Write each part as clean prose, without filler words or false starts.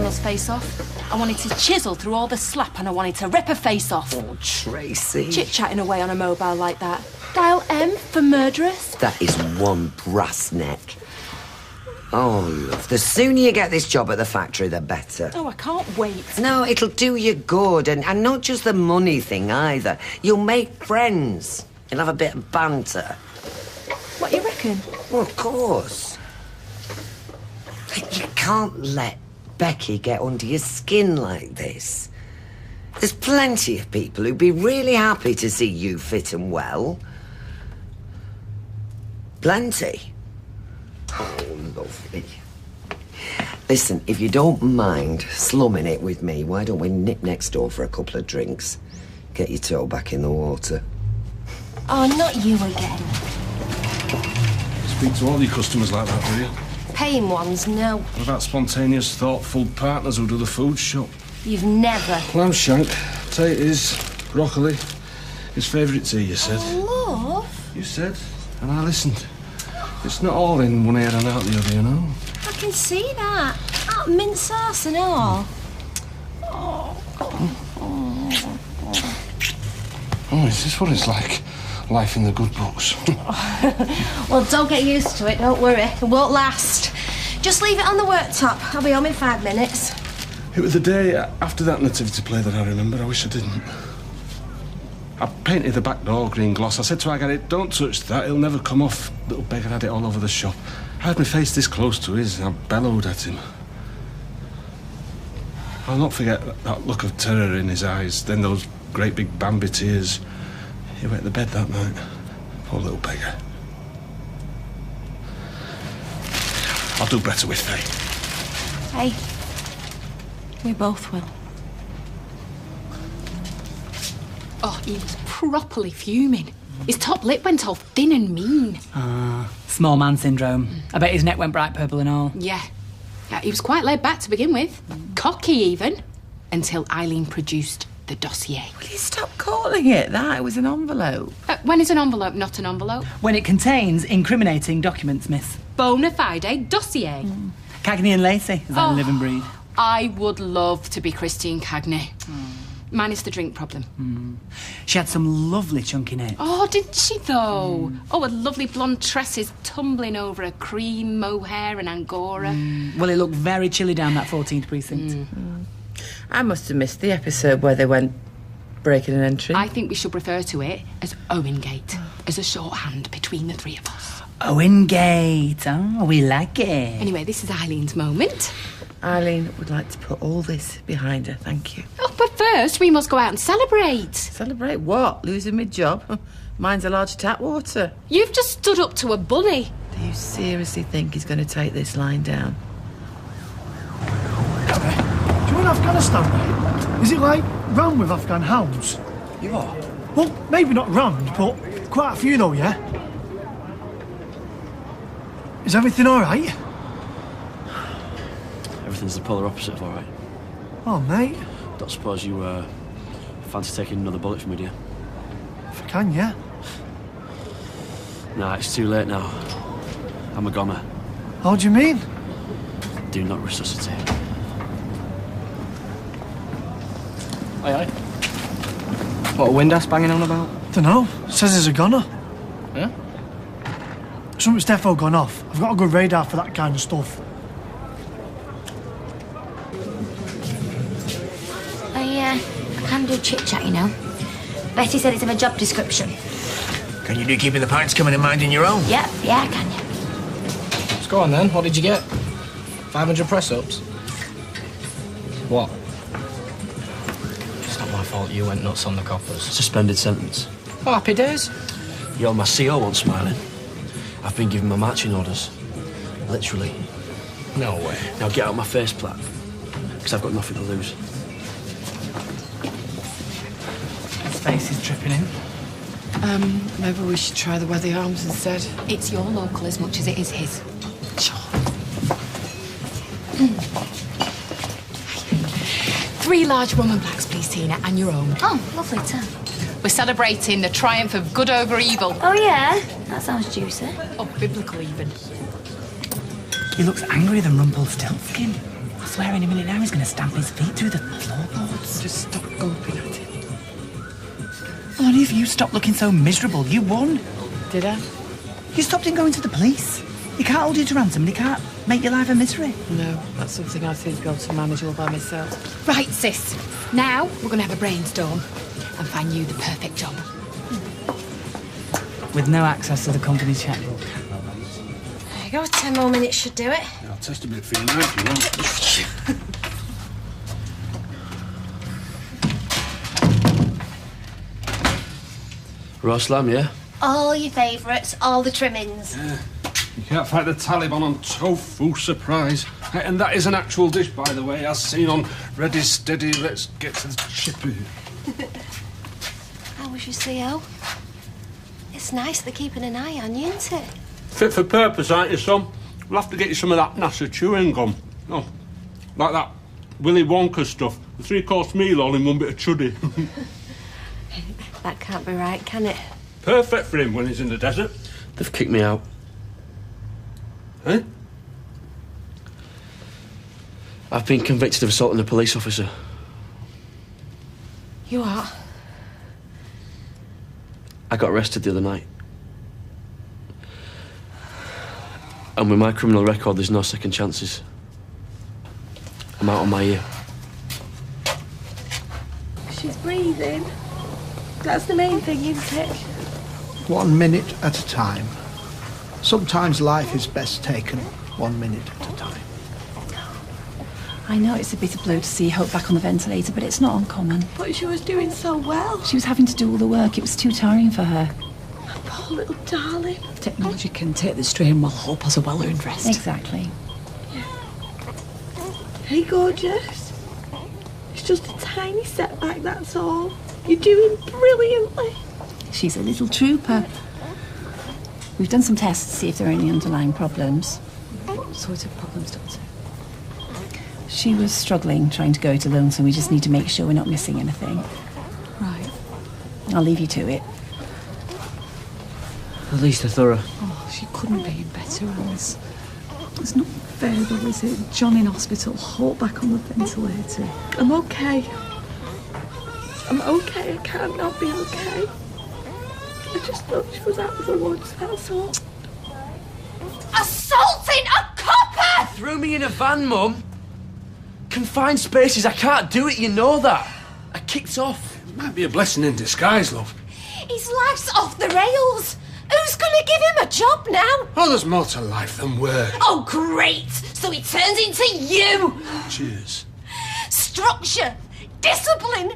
girl's face off. I wanted to chisel through all the slap and I wanted to rip her face off. Oh, Tracy. Chit-chatting away on a mobile like that. Dial M for murderous. That is one brass neck. Oh, love, the sooner you get this job at the factory, the better. Oh, I can't wait. No, it'll do you good, and not just the money thing either. You'll make friends. You'll have a bit of banter. What, you reckon? Well, of course. You can't let Becky get under your skin like this. There's plenty of people who'd be really happy to see you fit and well. Plenty. Oh, lovely. Listen, if you don't mind slumming it with me, why don't we nip next door for a couple of drinks? Get your toe back in the water. Oh, not you again. Speak to all your customers like that, do you? Paying ones, no. What about spontaneous, thoughtful partners who do the food shop? You've never. Lamb shank, potatoes, broccoli. His favourite tea, you said. Oh, love. You said, and I listened. It's not all in one ear and out the other, you know. I can see that. That mint sauce and all. Oh, is this what it's like? Life in the good books. Well, don't get used to it, don't worry. It won't last. Just leave it on the worktop. I'll be home in 5 minutes. It was the day after that nativity play that I remember. I wish I didn't. I painted the back door green gloss. I said to Agatha, don't touch that, it'll never come off. Little beggar had it all over the shop. I had my face this close to his and I bellowed at him. I'll not forget that look of terror in his eyes, then those great big Bambi tears. He wet the bed that night. Poor little beggar. I'll do better with Faye. Hey, we both will. Oh, he was properly fuming. His top lip went all thin and mean. Small man syndrome. I bet his neck went bright purple and all. Yeah. He was quite laid back to begin with. Cocky, even. Until Eileen produced the dossier. Will you stop calling it that? It was an envelope. When is an envelope not an envelope? When it contains incriminating documents, miss. Bona fide dossier. Cagney and Lacey, as I live and breathe. I would love to be Christine Cagney. Minus the drink problem. She had some lovely chunky nails. Oh, didn't she, though? Oh, her lovely blonde tresses tumbling over her cream mohair and angora. Well, it looked very chilly down that 14th precinct. I must have missed the episode where they went breaking an entry. I think we should refer to it as Owen Gate, as a shorthand between the three of us. Owen Gate. Oh, we like it. Anyway, this is Eileen's moment. Eileen would like to put all this behind her, thank you. Oh, but first we must go out and celebrate. Celebrate what? Losing my job? Mine's a large tap water. You've just stood up to a bully. Do you seriously think he's going to take this line down? Do you want Afghanistan, mate? Is it like run with Afghan hounds? Yeah. Well, maybe not run, but quite a few though, yeah? Is everything all right? Everything's the polar opposite of all right. Oh, mate. Don't suppose you fancy taking another bullet from me, do you? If I can, yeah. Nah, it's too late now. I'm a goner. How do you mean? Do not resuscitate. Aye, aye. What, a windlass banging on about? Dunno. Says there's a gunner. Yeah? Something's defo gone off. I've got a good radar for that kind of stuff. I can do chit-chat, you know. Betty said it's in a job description. Can you do keeping the pints coming in mind in your own? Yeah, I can, yeah. Let's go on then. What did you get? 500 press-ups? What? It's not my fault you went nuts on the coppers. Suspended sentence. Oh, happy days. Yo, my CO won't smiling. I've been given my marching orders. Literally. No way. Now get out my face, Platt. Because I've got nothing to lose. His face is dripping in. Maybe we should try the weather arms instead. It's your local as much as it is his. Sure. 3 large rum and blacks, please, Tina, and your own. Oh, lovely, too. We're celebrating the triumph of good over evil. Oh, yeah? That sounds juicy. Oh, biblical even. He looks angrier than Rumpelstiltskin. I swear in a minute now he's going to stamp his feet through the floorboards. Just stop gulping at it. Well, only if you stopped looking so miserable, you won. Did I? You stopped him going to the police. He can't hold you to ransom and he can't make your life a misery. No, that's something I seem to be able to manage all by myself. Right, sis. Now we're going to have a brainstorm and find you the perfect job. With no access to the company checkbook. There you go, 10 more minutes should do it. I'll test a bit for you now if you want. Roast lamb, yeah? All your favourites, all the trimmings. You can't fight the Taliban on tofu, surprise. And that is an actual dish, by the way, as seen on Ready, Steady, Let's Get to the Chippy. How was your CO? It's nice they're keeping an eye on you, isn't it? Fit for purpose, aren't you, son? We'll have to get you some of that NASA chewing gum. Oh, like that Willy Wonka stuff. A 3-course meal all in one bit of chuddy. That can't be right, can it? Perfect for him when he's in the desert. They've kicked me out. Eh? I've been convicted of assaulting a police officer. You are? I got arrested the other night. And with my criminal record, there's no second chances. I'm out on my ear. She's breathing. That's the main thing, isn't it? 1 minute at a time. Sometimes life is best taken 1 minute at a time. I know it's a bitter blow to see Hope back on the ventilator, but it's not uncommon. But she was doing so well. She was having to do all the work. It was too tiring for her. Poor little darling. Technology can take the strain while Hope has a well-earned rest. Exactly. Hey, gorgeous. It's just a tiny setback, that's all. You're doing brilliantly. She's a little trooper. We've done some tests to see if there are any underlying problems. What sort of problems, Doctor? She was struggling trying to go it alone, so we just need to make sure we're not missing anything. Right. I'll leave you to it. At least they're thorough. Oh, she couldn't be in better hands. It's not fair though, is it? John in hospital, Hope back on the ventilator. I'm okay. I'm okay. I can't not be okay. I just thought she was out of the woods, that's all. Assaulting a copper! Threw me in a van, Mum. Confined spaces, I can't do it, you know that. I kicked off. It might be a blessing in disguise, love. His life's off the rails. Who's going to give him a job now? Oh, there's more to life than work. Oh, great. So he turns into you. Cheers. Structure, discipline,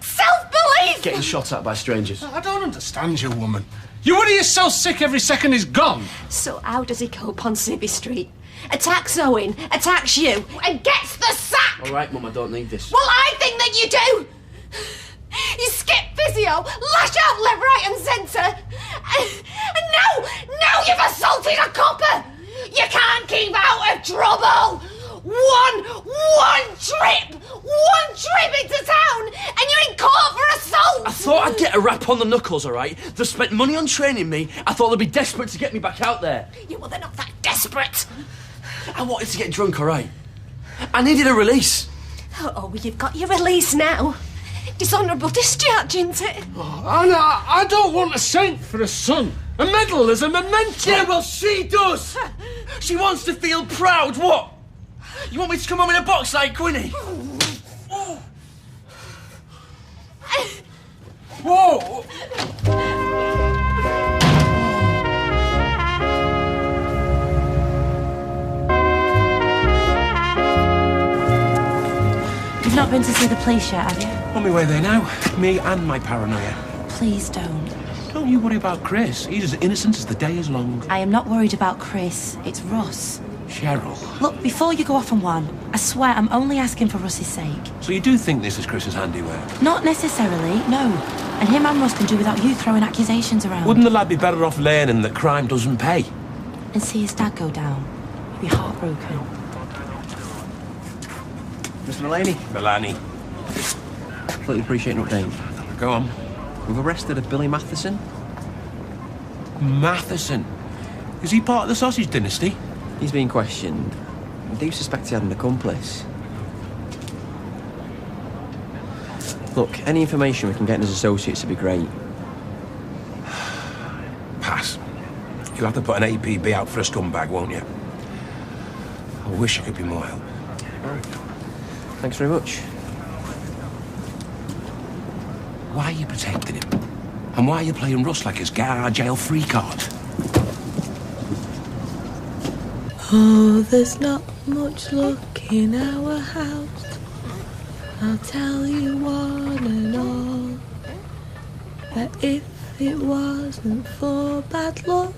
self-belief. Getting shot at by strangers. I don't understand you, woman. You worry yourself sick every second he's gone. So how does he cope on Sibby Street? Attacks Owen, attacks you, and gets the sack! All right, Mum, I don't need this. Well, I think that you do! You skip physio, lash out left, right and centre, and now you've assaulted a copper! You can't keep out of trouble! One trip into town, and you're in court for assault! I thought I'd get a rap on the knuckles, all right? They've spent money on training me. I thought they'd be desperate to get me back out there. Yeah, well, they're not that desperate. I wanted to get drunk, all right? I needed a release. Oh, well, you've got your release now. Dishonourable discharge, isn't it? Oh, Anna, I don't want a saint for a son. A medal as a memento. Yeah, well, she does. She wants to feel proud. What? You want me to come home in a box like Quinny? Whoa! You've not been to see the police yet, have you? On my way there now. Me and my paranoia. Please don't. Don't you worry about Chris. He's as innocent as the day is long. I am not worried about Chris. It's Russ. Cheryl. Look, before you go off on one, I swear I'm only asking for Russ's sake. So you do think this is Chris's handiwork? Not necessarily, no. And him and Russ can do without you throwing accusations around. Wouldn't the lad be better off learning that crime doesn't pay? And see his dad go down. He'd be heartbroken. Mr. Mulaney. Milani. Completely appreciate an update. Go on. We've arrested a Billy Matheson. Matheson? Is he part of the sausage dynasty? He's being questioned. I do suspect he had an accomplice. Look, any information we can get in his associates would be great. Pass. You'll have to put an APB out for a scumbag, won't you? I wish I could be more help. Thanks very much. Why are you protecting him? And why are you playing Russ like his get out of jail free card? Oh, there's not much luck in our house. I'll tell you one and all, that if it wasn't for bad luck,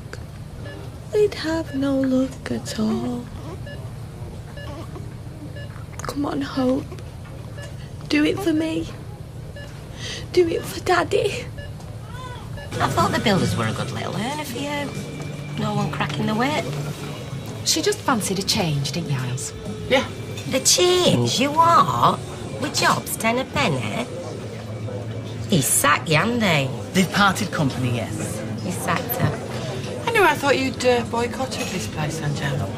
we'd have no luck at all. Come on, Hope. Do it for me. Do it for Daddy. I thought the builders were a good little earner for you. No one cracking the whip. She just fancied a change, didn't you, Isles? Yeah. A change? You what? With jobs 10 a penny? He's sacked you, hasn't he? They've parted company, yes. He's sacked her. Anyway, I thought you'd boycotted this place, Angela.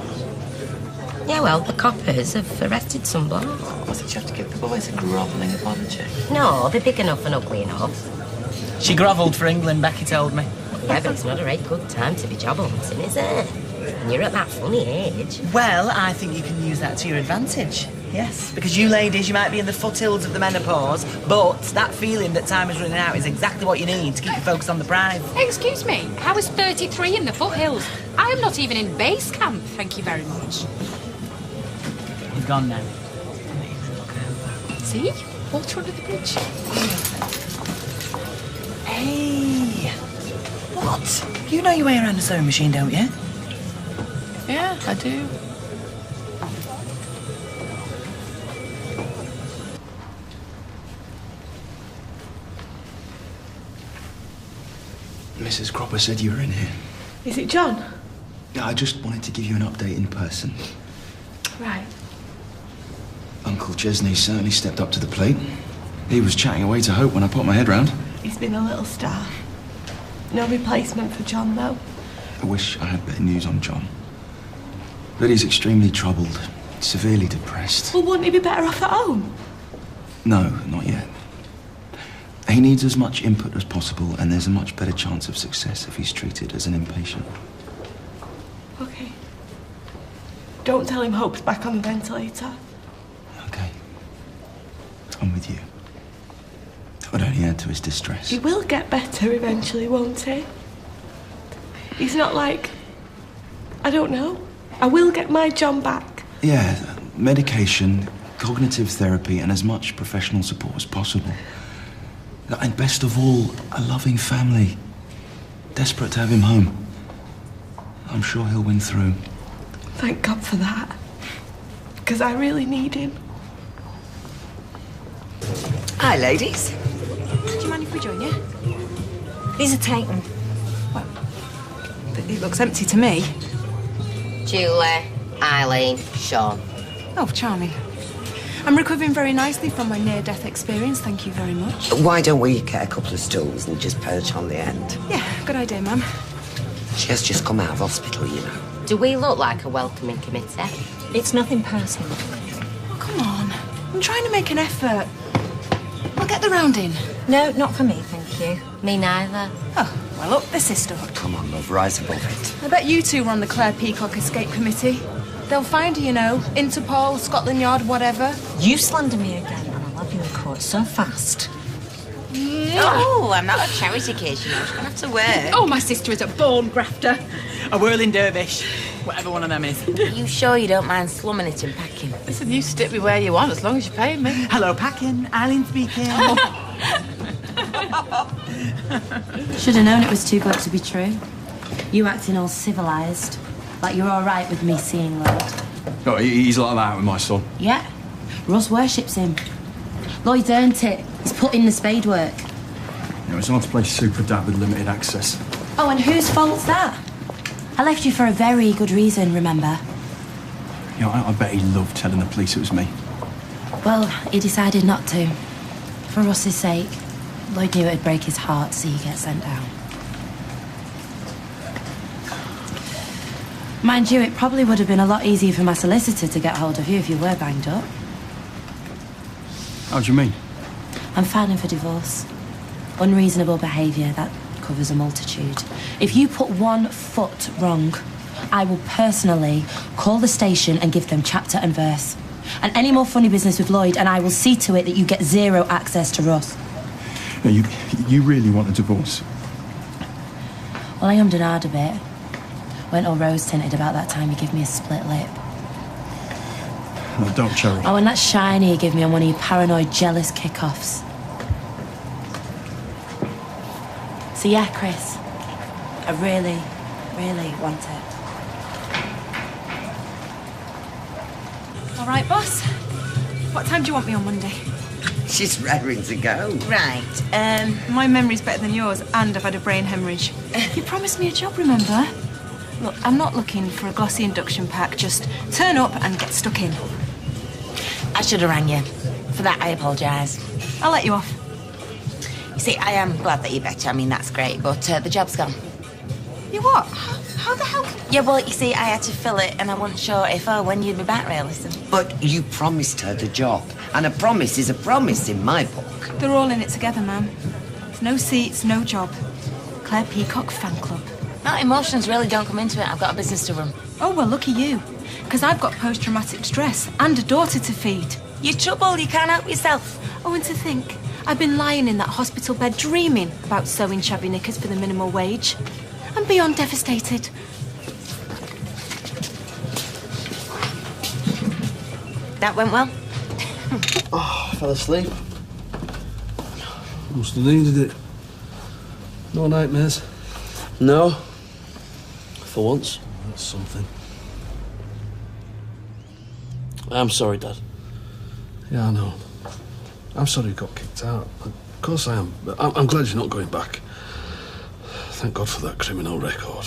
Yeah, well, the coppers have arrested some bloke. Was it you have to give the boys a grovelling apology? No, they're big enough and ugly enough. She grovelled for England, Becky told me. Yeah, but it's not a very good time to be job hunting, is it? And you're at that funny age. Well, I think you can use that to your advantage. Yes, because you ladies, you might be in the foothills of the menopause, but that feeling that time is running out is exactly what you need to keep you focused on the prize. Excuse me, how is 33 in the foothills? I am not even in base camp, thank you very much. You've gone now. See? Water under the bridge. Hey! What? You know your way around a sewing machine, don't you? Yeah, I do. Mrs. Cropper said you were in here. Is it John? Yeah, I just wanted to give you an update in person. Right. Uncle Chesney certainly stepped up to the plate. He was chatting away to Hope when I popped my head round. He's been a little star. No replacement for John, though. I wish I had better news on John. But he's extremely troubled, severely depressed. Well, wouldn't he be better off at home? No, not yet. He needs as much input as possible, and there's a much better chance of success if he's treated as an inpatient. Okay. Don't tell him Hope's back on the ventilator. Okay. I'm with you. I'd only add to his distress. He will get better eventually, won't he? He's not like... I don't know. I will get my John back. Yeah, medication, cognitive therapy, and as much professional support as possible. And best of all, a loving family. Desperate to have him home. I'm sure he'll win through. Thank God for that. Because I really need him. Hi, ladies. Do you mind if we join you? These are taken. Well, it looks empty to me. Julie, Eileen, Sean. Oh, charming. I'm recovering very nicely from my near-death experience, thank you very much. Why don't we get a couple of stools and just perch on the end? Yeah, good idea, ma'am. She has just come out of hospital, you know. Do we look like a welcoming committee? It's nothing personal. Oh, come on. I'm trying to make an effort. I'll get the round in. No, not for me, thank you. Me neither. Oh, well, up the sisterhood. Come on, love, rise above it. I bet you two were on the Claire Peacock Escape Committee. They'll find you, you know, Interpol, Scotland Yard, whatever. You slander me again and I'll have you in court so fast. Oh, I'm not a charity case, you know. She's gonna have to work. Oh, my sister is a born grafter. A whirling dervish, whatever one of them is. Are you sure you don't mind slumming it and packing? Listen, you stick me where you want as long as you pay me. Hello, packing. Eileen speaking. Should have known it was too good to be true. You acting all civilised, like you're all right with me seeing Lloyd. Oh, he's like that with my son. Yeah, Russ worships him. Lloyd's earned it. He's put in the spade work. You know, it's hard to play super dad with limited access. Oh, and whose fault's that? I left you for a very good reason, remember? You know, I bet he loved telling the police it was me. Well, he decided not to. For Russ's sake. Lloyd knew it'd break his heart to see you get sent down. Mind you, it probably would have been a lot easier for my solicitor to get hold of you if you were banged up. How do you mean? I'm filing for divorce. Unreasonable behaviour, that covers a multitude. If you put one foot wrong, I will personally call the station and give them chapter and verse. And any more funny business with Lloyd, and I will see to it that you get zero access to Russ. No, you really want a divorce? Well, I ummed and ahed a bit. Went all rose-tinted about that time you give me a split lip. No, don't, Cheryl. Oh, and that shiny you give me on one of your paranoid, jealous kick-offs. So yeah, Chris, I really, really want it. All right, boss. What time do you want me on Monday? She's raring to go. Right. My memory's better than yours, and I've had a brain hemorrhage. You promised me a job, remember? Look, I'm not looking for a glossy induction pack. Just turn up and get stuck in. I should have rang you. For that, I apologise. I'll let you off. You see, I am glad that you're better. I mean, that's great, but the job's gone. You what? How the hell? Yeah, well, you see, I had to fill it, and I wasn't sure if or when you'd be back, really. So. But you promised her the job, and a promise is a promise in my book. They're all in it together, ma'am. There's no seats, no job. Claire Peacock fan club. No, emotions really don't come into it. I've got a business to run. Oh, well, lucky you. Because I've got post-traumatic stress and a daughter to feed. You're trouble, you can't help yourself. Oh, and to think, I've been lying in that hospital bed dreaming about sewing shabby knickers for the minimum wage. I'm beyond devastated. That went well? Oh, I fell asleep. Must have needed it. No nightmares? No. For once. That's something. I'm sorry, Dad. Yeah, I know. I'm sorry you got kicked out. Of course I am. But I'm glad you're not going back. Thank God for that criminal record.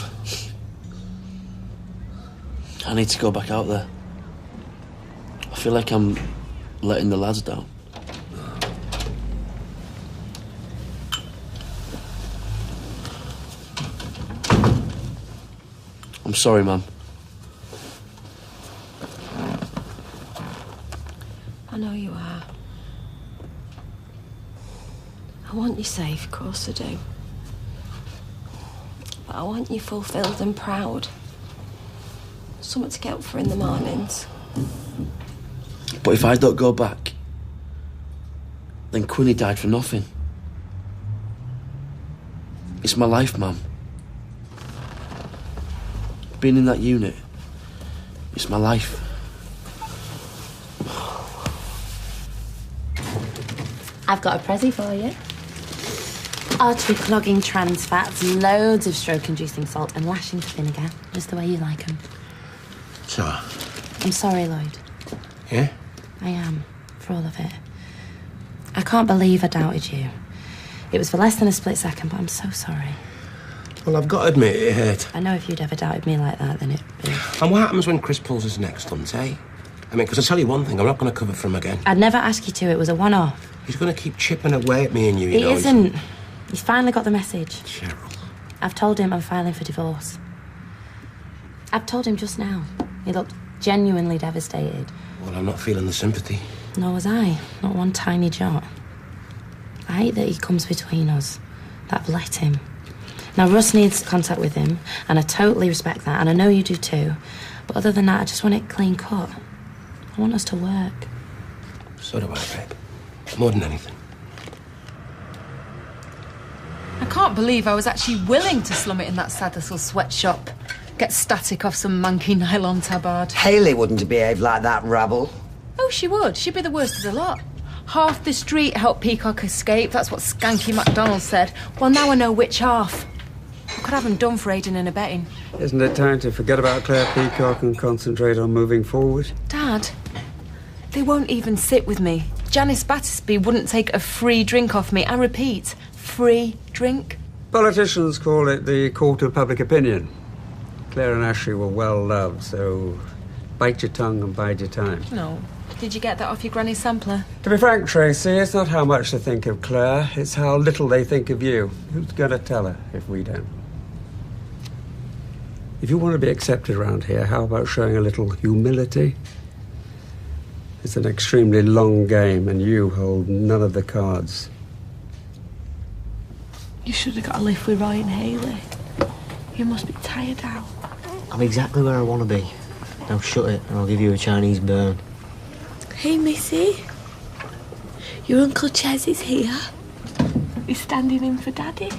I need to go back out there. I feel like I'm letting the lads down. I'm sorry, Mum. I know you are. I want you safe, of course I do. But I want you fulfilled and proud. Something to get up for in the mornings. But if I don't go back, then Quinny died for nothing. It's my life, Mum. Being in that unit, it's my life. I've got a prezi for you. Artery clogging trans fats, loads of stroke-inducing salt and lashing to vinegar, just the way you like them. So? I'm sorry, Lloyd. Yeah? I am, for all of it. I can't believe I doubted you. It was for less than a split second, but I'm so sorry. Well, I've got to admit it hurt. I know if you'd ever doubted me like that, then it'd be... And what happens when Chris pulls his next stunt, eh? I mean, because I'll tell you one thing, I'm not going to cover for him again. I'd never ask you to, it was a one-off. He's going to keep chipping away at me and you, you know. It isn't. He's finally got the message. Cheryl. I've told him I'm filing for divorce. I've told him just now. He looked genuinely devastated. Well, I'm not feeling the sympathy. Nor was I. Not one tiny jot. I hate that he comes between us. That I've let him. Now, Russ needs contact with him, and I totally respect that, and I know you do too. But other than that, I just want it clean cut. I want us to work. So do I, babe. More than anything. I can't believe I was actually willing to slum it in that sad little sweatshop. Get static off some manky nylon tabard. Hayley wouldn't have behaved like that rabble. Oh, she would. She'd be the worst of the lot. Half the street helped Peacock escape. That's what Skanky MacDonald said. Well, now I know which half. I could have him done for aiding and abetting. Isn't it time to forget about Claire Peacock and concentrate on moving forward? Dad, they won't even sit with me. Janice Battersby wouldn't take a free drink off me. I repeat, free drink. Politicians call it the court of public opinion. Claire and Ashley were well loved, so bite your tongue and bide your time. No. Did you get that off your granny's sampler? To be frank, Tracy, it's not how much they think of Claire, it's how little they think of you. Who's going to tell her if we don't? If you want to be accepted around here, how about showing a little humility? It's an extremely long game, and you hold none of the cards. You should have got a lift with Roy and Hayley. You must be tired out. I'm exactly where I want to be. Now shut it and I'll give you a Chinese burn. Hey, Missy. Your Uncle Ches is here. He's standing in for Daddy.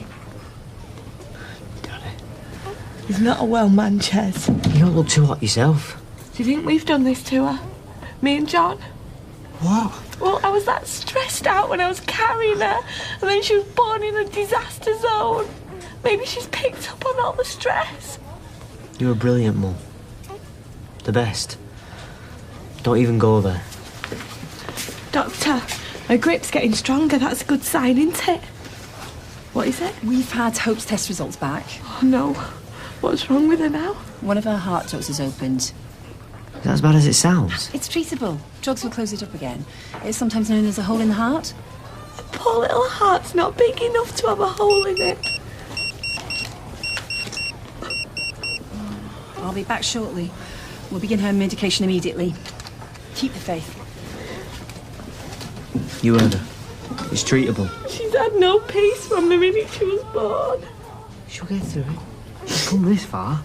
He's not a well man, Ches. You don't look too hot yourself. Do you think we've done this to her? Me and John? What? Well, I was that stressed out when I was carrying her, and then she was born in a disaster zone. Maybe she's picked up on all the stress. You're a brilliant mum. The best. Don't even go there. Doctor, her grip's getting stronger. That's a good sign, isn't it? What is it? We've had Hope's test results back. Oh, no. What's wrong with her now? One of her heart ducts is opened. Is that as bad as it sounds? It's treatable. Drugs will close it up again. It's sometimes known as a hole in the heart. The poor little heart's not big enough to have a hole in it. I'll be back shortly. We'll begin her medication immediately. Keep the faith. You heard her. It's treatable. She's had no peace from the minute she was born. She'll get through it. She's come this far.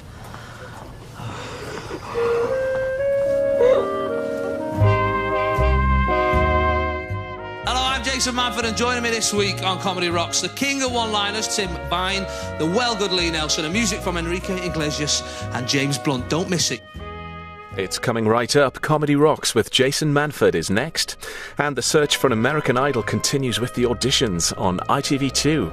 Hello, I'm Jason Manford, and joining me this week on Comedy Rocks, the king of one-liners, Tim Vine, the well-good Lee Nelson, and music from Enrique Iglesias and James Blunt. Don't miss it. It's coming right up. Comedy Rocks with Jason Manford is next. And the search for an American Idol continues with the auditions on ITV2.